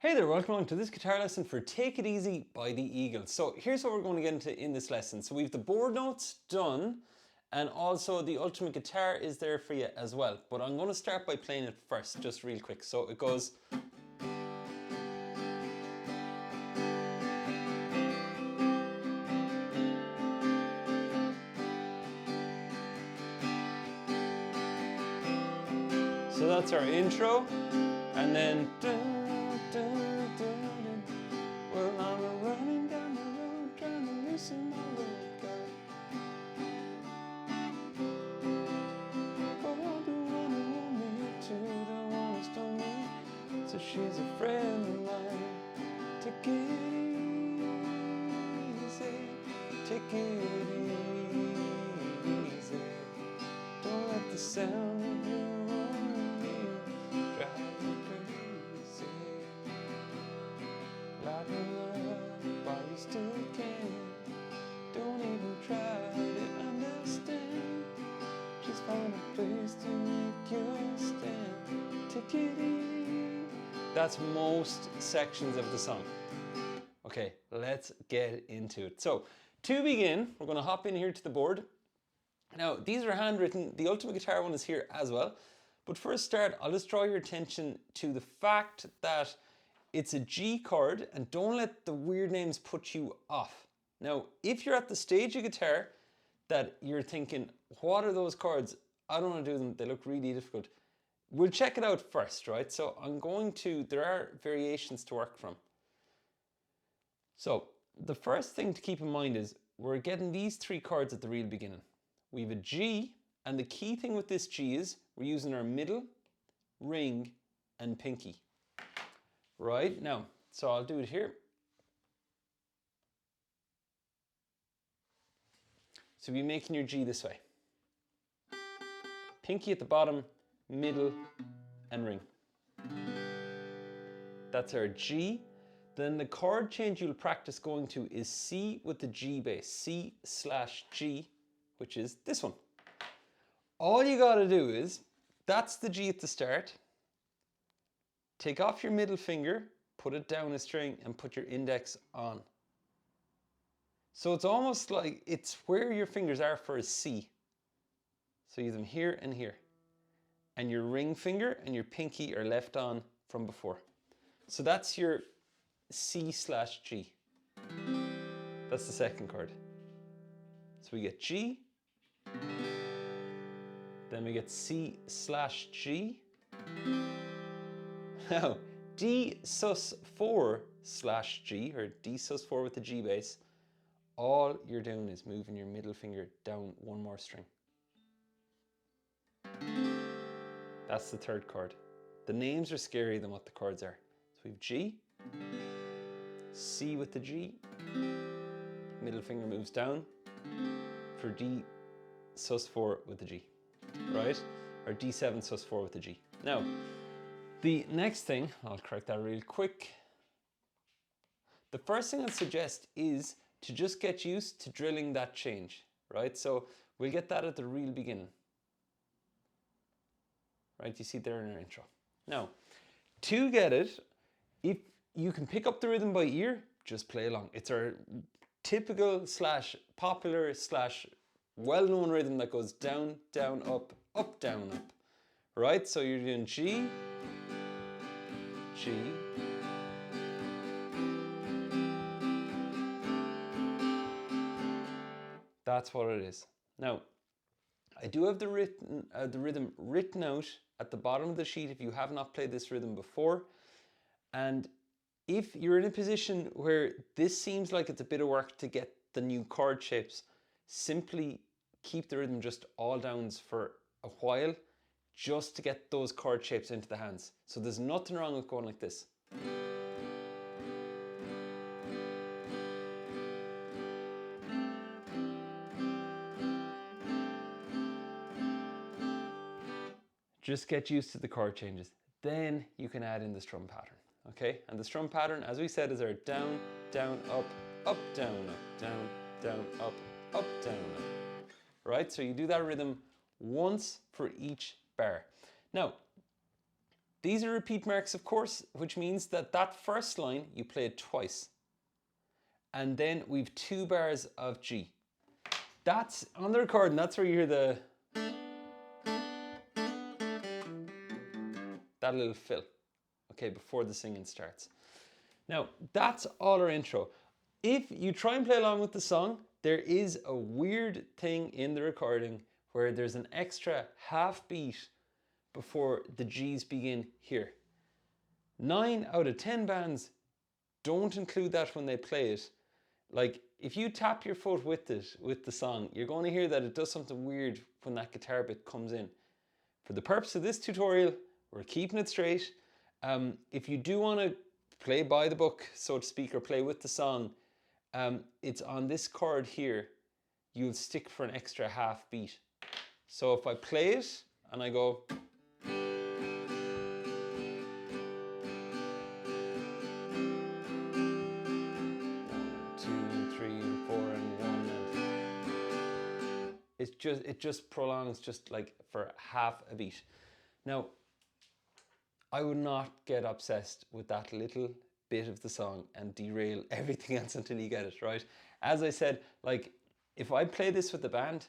Hey there, welcome along to this guitar lesson for Take It Easy by the Eagles. So here's what we're going to get into in this lesson. So we've the board notes done, and also the ultimate guitar is there for you as well. But I'm going to start by playing it first, just real quick. So it goes. So that's our intro, and then well, I'm running down the road trying to loosen my road guard. Oh, the one who won me to the one who stole me. So she's a friend of mine. Take it easy, take it easy. Don't let the sound of your own name drive you crazy. Lighten up while you still can. Don't even try to understand. Just find a place to make your stand. Take it easy. That's most sections of the song. Okay, let's get into it. So, to begin, we're going to hop in here to the board. Now, these are handwritten. The ultimate guitar one is here as well. But for a start, I'll just draw your attention to the fact that it's a G chord, and don't let the weird names put you off. Now, if you're at the stage of guitar that you're thinking, what are those chords? I don't want to do them. They look really difficult. We'll check it out first, right? So there are variations to work from. So the first thing to keep in mind is we're getting these three chords at the real beginning. We have a G, and the key thing with this G is we're using our middle, ring, and pinky. Right, now, so I'll do it here. So you'll be making your G this way. Pinky at the bottom, middle, and ring. That's our G. Then the chord change you'll practice going to is C with the G bass, C/G, which is this one. All you gotta do is, that's the G at the start. Take off your middle finger, put it down a string, and put your index on. So it's almost like it's where your fingers are for a C. So you have them here and here. And your ring finger and your pinky are left on from before. So that's your C/G. That's the second chord. So we get G, then we get C/G. Now, D sus4/G, or D sus4 with the G bass, all you're doing is moving your middle finger down one more string. That's the third chord. The names are scarier than what the chords are. So we have G, C with the G, middle finger moves down for D sus4 with the G, right? Or D7 sus4 with the G. Now, the next thing, I'll correct that real quick. The first thing I'd suggest is to just get used to drilling that change, right? So we'll get that at the real beginning. Right, you see it there in our intro. Now, to get it, if you can pick up the rhythm by ear, just play along. It's our typical / popular / well-known rhythm that goes down, down, up, down, up. Right, so you're doing G, G, that's what it is. Now, I do have the rhythm written out at the bottom of the sheet if you have not played this rhythm before. And if you're in a position where this seems like it's a bit of work to get the new chord shapes, simply keep the rhythm just all downs for a while, just to get those chord shapes into the hands. So there's nothing wrong with going like this. Just get used to the chord changes. Then you can add in the strum pattern, okay? And the strum pattern, as we said, is our down, down, up, down, down, down, up, down, up. Right, so you do that rhythm once for each bar. Now, These are repeat marks, of course, which means that that first line you play it twice. And then we've 2 bars of G. That's on the recording, that's where you hear that little fill, okay, before the singing starts. Now, that's all our intro. If you try and play along with the song, there is a weird thing in the recording where there's an extra half beat before the G's begin here. 9 out of 10 bands don't include that when they play it. Like, if you tap your foot with it, with the song, you're going to hear that it does something weird when that guitar bit comes in. For the purpose of this tutorial, we're keeping it straight. If you do want to play by the book, so to speak, or play with the song, it's on this chord here. You'll stick for an extra half beat. So if I play it and I go, 1, 2, 3, and 4, and 1, and it just prolongs just like for half a beat. Now, I would not get obsessed with that little bit of the song and derail everything else until you get it, right? As I said, like, if I play this with the band,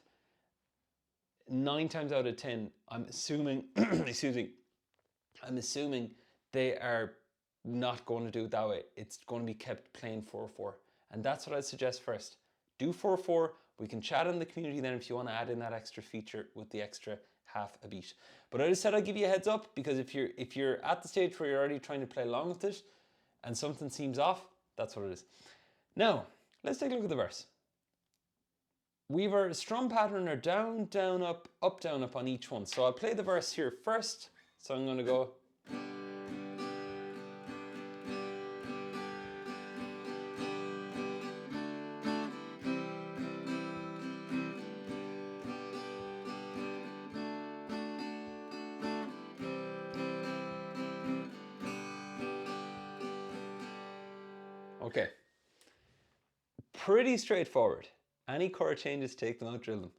9 times out of 10, I'm assuming, I'm assuming they are not going to do it that way. It's going to be kept playing 4/4. And that's what I'd suggest first. Do 4/4. We can chat in the community then if you want to add in that extra feature with the extra half a beat. But I just said I'd give you a heads up, because if you're at the stage where you're already trying to play along with it and something seems off, that's what it is. Now, let's take a look at the verse. We've our strum pattern are down, down, up, down, up on each one. So I'll play the verse here first. So I'm going to go. Okay. Pretty straightforward. Any chord changes, take them out, drill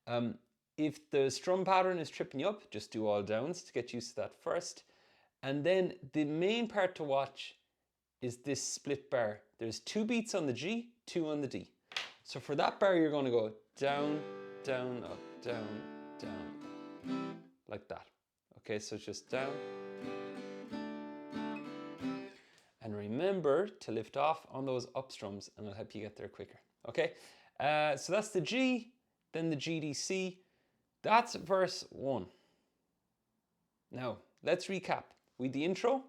them. If the strum pattern is tripping you up, just do all downs to get used to that first. And then the main part to watch is this split bar. There's 2 beats on the G, 2 on the D. So for that bar, you're going to go down, down, up, down, down, like that. Okay, so it's just down. And remember to lift off on those up strums, and it'll help you get there quicker. Okay, so that's the G, then the GDC. That's verse 1. Now, let's recap. With the intro,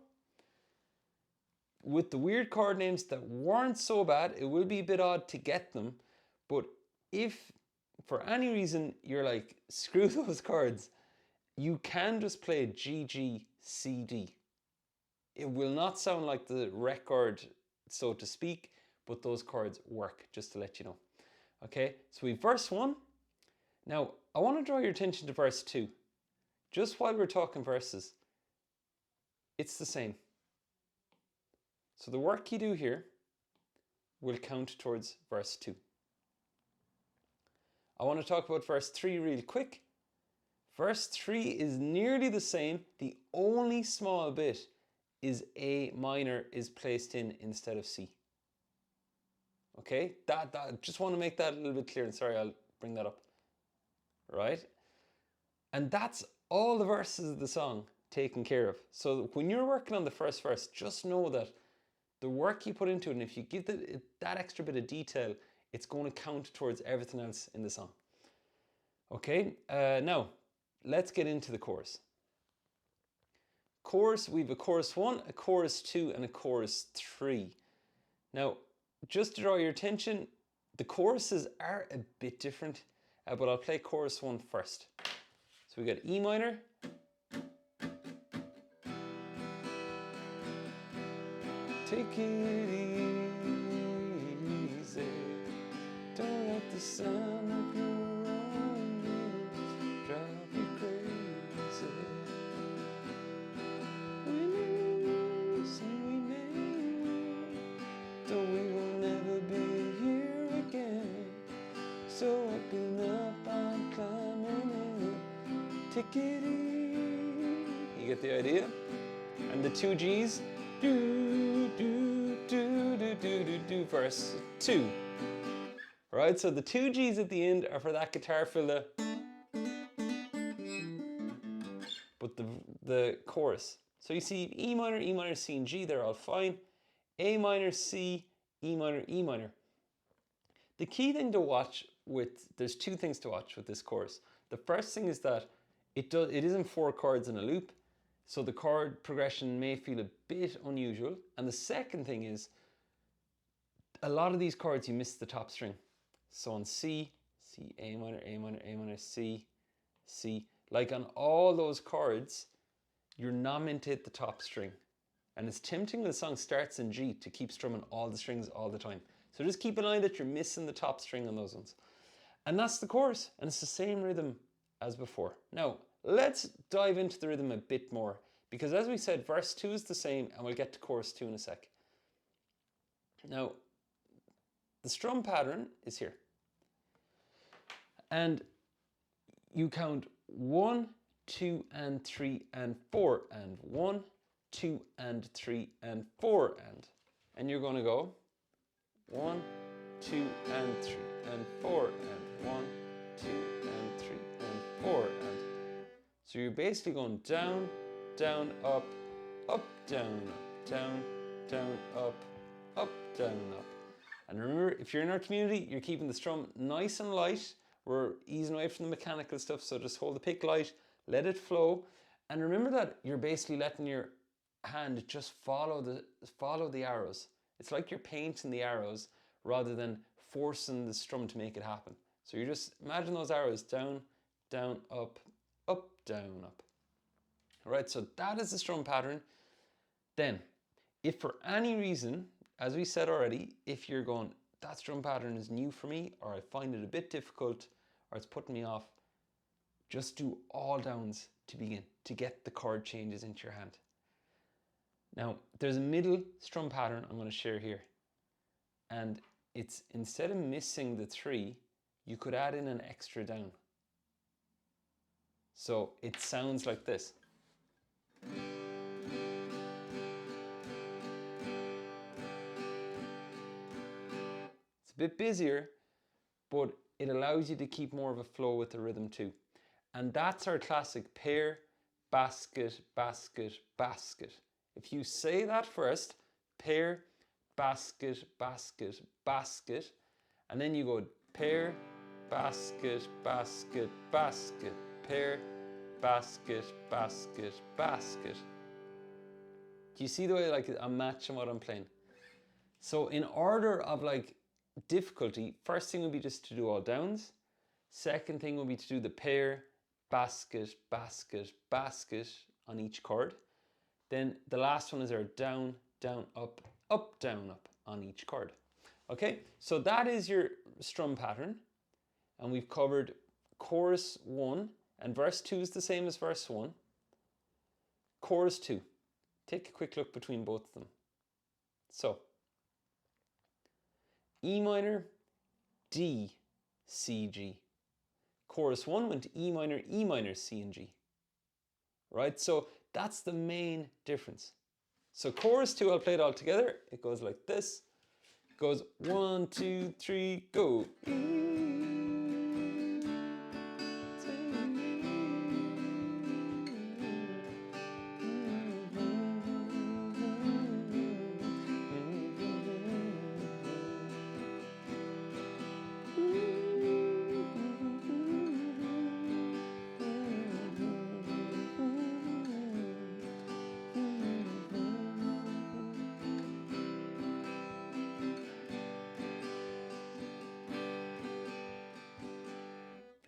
with the weird chord names that weren't so bad, it will be a bit odd to get them, but if for any reason you're like, screw those chords, you can just play G, G, C, D. It will not sound like the record, so to speak, but those chords work, just to let you know. Okay, so we have verse 1. Now, I want to draw your attention to verse 2. Just while we're talking verses, it's the same. So the work you do here will count towards verse 2. I want to talk about verse 3 real quick. Verse 3 is nearly the same. The only small bit is A minor is placed in instead of C. Okay, that just want to make that a little bit clear, and sorry, I'll bring that up. Right? And that's all the verses of the song taken care of. So when you're working on the first verse, just know that the work you put into it, and if you give that extra bit of detail, it's going to count towards everything else in the song. Okay, now let's get into the chorus. Chorus, we have a chorus 1, a chorus 2, and a chorus 3. Now, just to draw your attention, the choruses are a bit different, but I'll play chorus 1 first. So we got E minor, take it easy, don't let the sound of your own dreams drive you crazy. We lose and we may, though we will never be here again. So open up, I'm climbing in, take it easy. You get the idea? And the two Gs, do, do, do, do, do, do, do, verse 2. Right, so the two Gs at the end are for that guitar fill, but the chorus. So you see E minor, C, and G, they're all fine. A minor, C, E minor. The key thing to watch there's two things to watch with this chorus. The first thing is that it isn't 4 chords in a loop, so the chord progression may feel a bit unusual. And the second thing is, a lot of these chords you miss the top string. So on C, A minor, C, C. Like on all those chords, you're not meant to hit the top string. And it's tempting when the song starts in G to keep strumming all the strings all the time. So just keep in mind that you're missing the top string on those ones. And that's the chorus, and it's the same rhythm as before. Now, let's dive into the rhythm a bit more, because as we said, verse 2 is the same, and we'll get to chorus 2 in a sec. Now, the strum pattern is here. And you count 1, 2, and 3, and 4, and 1, 2, and 3, and 4, and you're going to go 1, 2, and 3, and 4, and 1, 2, and 3, and 4, and. So you're basically going down, down, up, down, down, down, up, down, up. And remember, if you're in our community, you're keeping the strum nice and light. We're easing away from the mechanical stuff, so just hold the pick light, let it flow. And remember that you're basically letting your hand just follow the arrows. It's like you're painting the arrows rather than forcing the strum to make it happen. So you just imagine those arrows down, down, up, down, up. All right, so that is the strum pattern. Then, if for any reason, as we said already, if you're going, that strum pattern is new for me, or I find it a bit difficult, or it's putting me off, just do all downs to begin, to get the chord changes into your hand. Now, there's a middle strum pattern I'm going to share here. And it's, instead of missing the 3, you could add in an extra down. So it sounds like this. It's a bit busier, but it allows you to keep more of a flow with the rhythm too. And that's our classic pair, basket, basket, basket. If you say that first, pair, basket, basket, basket, and then you go pair, basket, basket, basket, pair, basket, basket, basket. Do you see the way like I'm matching what I'm playing? So in order of like difficulty, first thing would be just to do all downs. Second thing would be to do the pair, basket, basket, basket on each chord. Then the last one is our down, down, up, down, up on each chord. Okay, so that is your strum pattern. And we've covered chorus 1, and verse 2 is the same as verse 1. Chorus 2. Take a quick look between both of them. So, E minor, D, C, G. Chorus 1 went E minor, C, and G. Right, so that's the main difference. So chorus 2, I'll play it all together. It goes like this. It goes 1, 2, 3, go.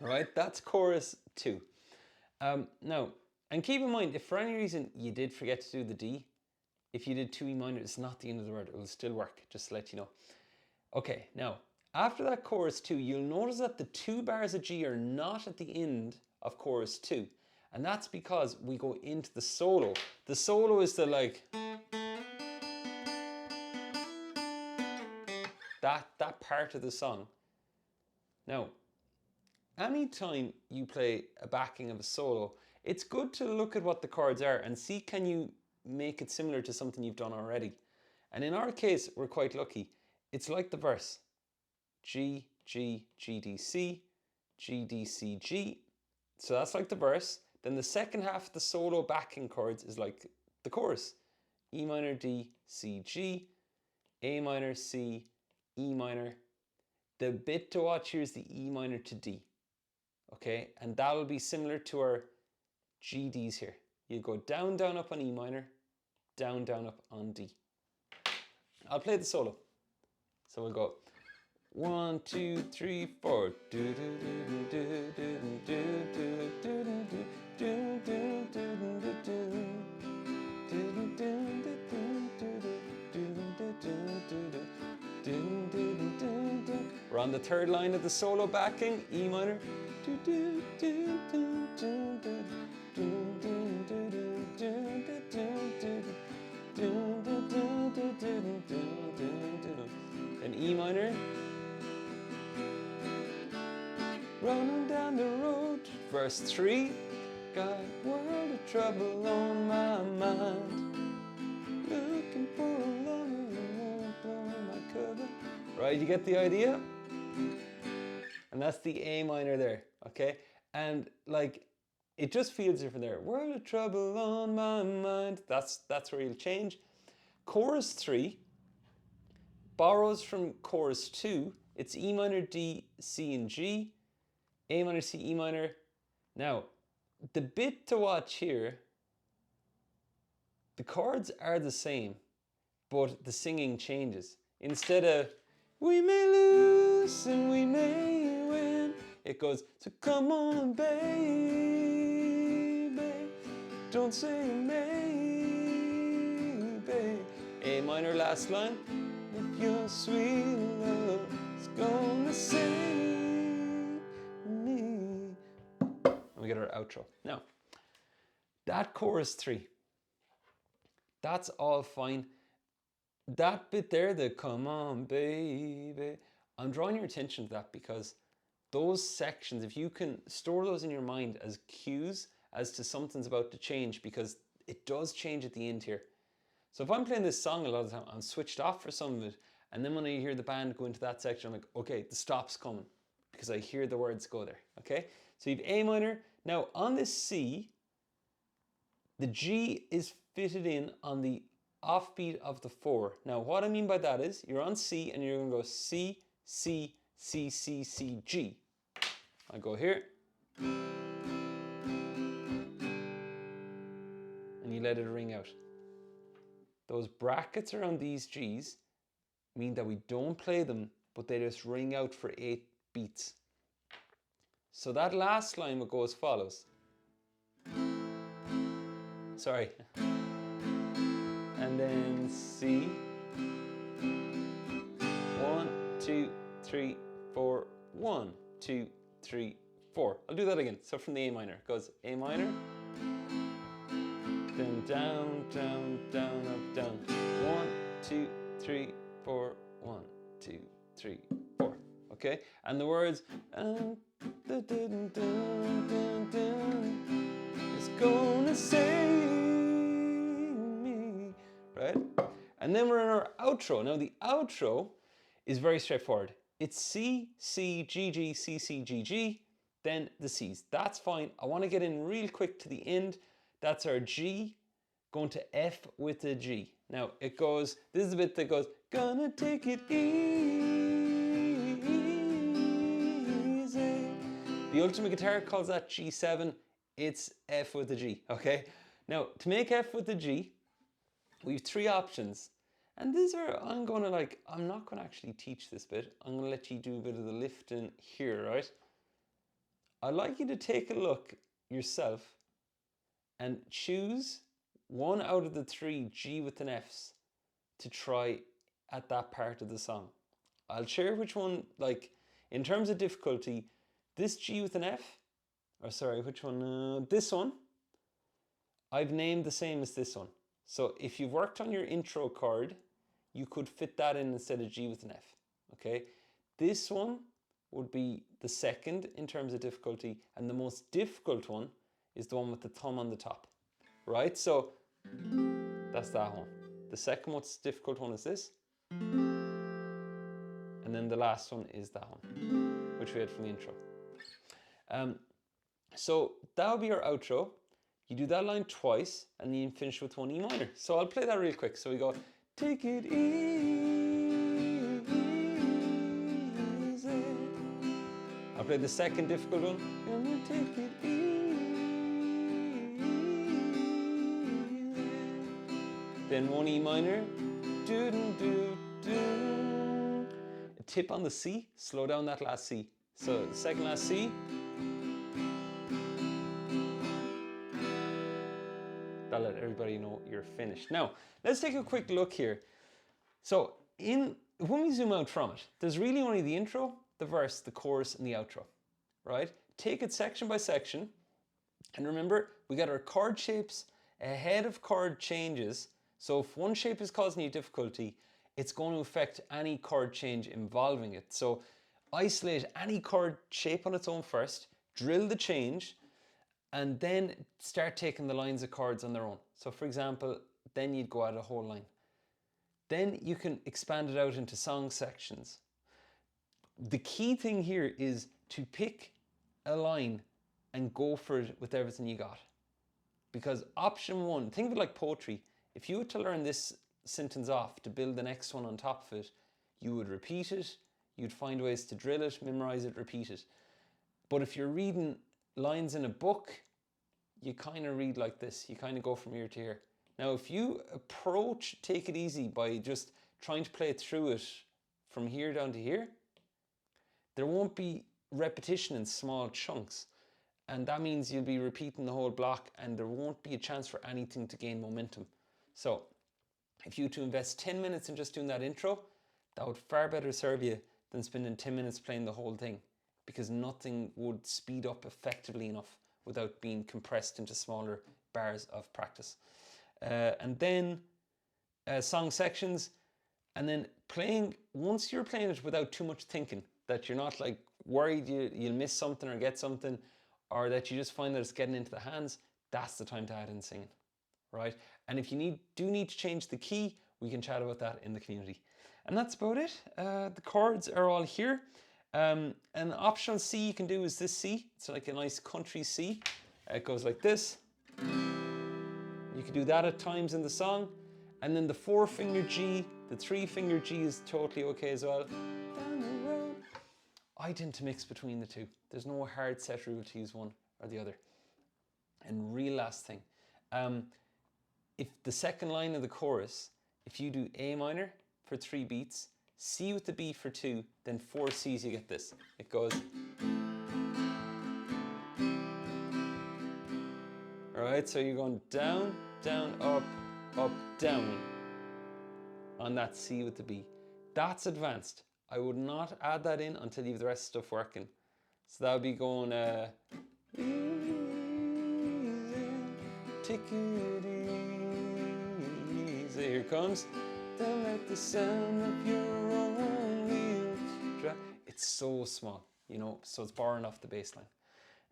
Right, that's chorus 2. Now, and keep in mind, if for any reason you did forget to do the D, if you did 2 E minor, it's not the end of the world. It will still work, just to let you know. Okay, now, after that chorus 2, you'll notice that the 2 bars of G are not at the end of chorus 2. And that's because we go into the solo. The solo is the like... that part of the song. Now, anytime you play a backing of a solo, it's good to look at what the chords are and see, can you make it similar to something you've done already. And in our case, we're quite lucky. It's like the verse. G, G, G, D, C, G, D, C, G. So that's like the verse. Then the second half of the solo backing chords is like the chorus. E minor, D, C, G, A minor, C, E minor. The bit to watch here is the E minor to D. Okay, and that'll be similar to our GDs here. You go down, down, up on E minor, down, down, up on D. I'll play the solo. So we'll go 1, 2, 3, 4. We're on the third line of the solo backing, E minor. Then E minor. Running down the road, verse 3. Got a world of trouble on my mind. Looking for a lover who won't blow my cover. Right, you get the idea? And that's the A minor there, okay? And like, it just feels different there. World of trouble on my mind. That's where you'll change. Chorus 3 borrows from chorus 2. It's E minor, D, C, and G. A minor, C, E minor. Now, the bit to watch here, the chords are the same, but the singing changes. Instead of, we may lose and we may win, it goes, so come on, baby, don't say maybe. A minor last line, if your sweet love is gonna save me. And we get our outro. Now, that chorus 3, that's all fine. That bit there, the come on baby, I'm drawing your attention to that because those sections, if you can store those in your mind as cues as to something's about to change, because it does change at the end here. So if I'm playing this song a lot of the time, I'm switched off for some of it, and then when I hear the band go into that section, I'm like, okay, the stop's coming, because I hear the words go there, okay? So you have A minor. Now on this C, the G is fitted in on the offbeat of the 4. Now what I mean by that is, you're on C and you're going to go C, C, C, C, C, G. I go here. And you let it ring out. Those brackets around these Gs mean that we don't play them, but they just ring out for 8 beats. So that last line will go as follows. Sorry. And then C. 1, 2, 3, 4. 1, 2, 3, 4. I'll do that again. So from the A minor, it goes A minor. Then down, down, down, up, down. 1, 2, 3, 4. 1, 2, 3, 4. Okay? And the words it's gonna save me. Right? And then we're in our outro. Now the outro is very straightforward. It's C, C, G, G, C, C, G, G, then the C's. That's fine. I want to get in real quick to the end. That's our G going to F with a G. Now it goes, this is the bit that goes, gonna take it easy. The ultimate guitar calls that G7. It's F with a G, okay? Now to make F with a G, we have 3 options. And these are, I'm not going to actually teach this bit. I'm going to let you do a bit of the lifting here, right? I'd like you to take a look yourself and choose one out of the 3 G with an F's to try at that part of the song. I'll share which one, like, in terms of difficulty, this G with an F, or sorry, which one? This one, I've named the same as this one. So if you've worked on your intro chord, you could fit that in instead of G with an F, okay? This one would be the second in terms of difficulty, and the most difficult one is the one with the thumb on the top, right? So That's that one. The second most difficult one is this. And then the last one is that one, which we had from the intro. So that would be our outro. You do that line twice, and then you finish with one E minor. So I'll play that real quick. So we go, take it easy. I'll play the second difficult one. Gonna take it easy. Then one E minor. Do do do do. A tip on the C. Slow down that last C. So the second last C. That'll let everybody know you're finished. Now, let's take a quick look here. So when we zoom out from it, there's really only the intro, the verse, the chorus, and the outro, right? Take it section by section. And remember, we got our chord shapes ahead of chord changes. So if one shape is causing you difficulty, it's going to affect any chord change involving it. So isolate any chord shape on its own first, drill the change, and then start taking the lines of chords on their own. So for example, then you'd go at a whole line. Then you can expand it out into song sections. The key thing here is to pick a line and go for it with everything you got. Because option one, think of it like poetry. If you were to learn this sentence off to build the next one on top of it, you would repeat it, you'd find ways to drill it, memorize it, repeat it. But if you're reading lines in a book, you kind of read like this. You kind of go from ear to ear. Now, if you approach Take It Easy by just trying to play through it from here down to here, there won't be repetition in small chunks. And that means you'll be repeating the whole block and there won't be a chance for anything to gain momentum. So if you were to invest 10 minutes in just doing that intro, that would far better serve you than spending 10 minutes playing the whole thing, because nothing would speed up effectively enough without being compressed into smaller bars of practice. And then song sections, and then playing, once you're playing it without too much thinking, that you're not like worried you'll miss something or get something, or that you just find that it's getting into the hands, that's the time to add in singing, right? And if you do need to change the key, we can chat about that in the community. And that's about it. The chords are all here. An optional C you can do is this C. It's like a nice country C. It goes like this. You can do that at times in the song. And then the 4-finger G, the 3-finger G is totally okay as well. Down the road. I tend to mix between the two. There's no hard set rule to use one or the other. And real last thing. If the second line of the chorus, if you do A minor for 3 beats, C with the B for 2, then 4 C's, you get this. It goes. All right, so you're going down, down, up, up, down on that C with the B. That's advanced. I would not add that in until you have the rest of the stuff working. So that would be going, take it easy. Here it comes. Don't let the sound of your own wheels drop. It's so small, you know, so it's borrowing off the bass line.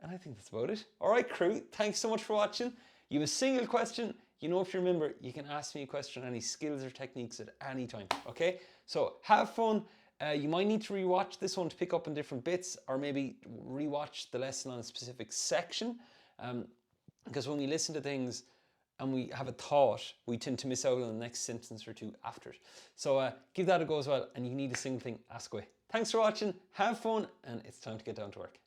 And I think that's about it. All right, crew, thanks so much for watching. You have a single question. You know, if you remember, you can ask me a question on any skills or techniques at any time, okay? So have fun. You might need to rewatch this one to pick up on different bits, or maybe rewatch the lesson on a specific section. Because when we listen to things and we have a thought, we tend to miss out on the next sentence or two after it. So give that a go as well, and you need a single thing, ask away. Thanks for watching, have fun, and it's time to get down to work.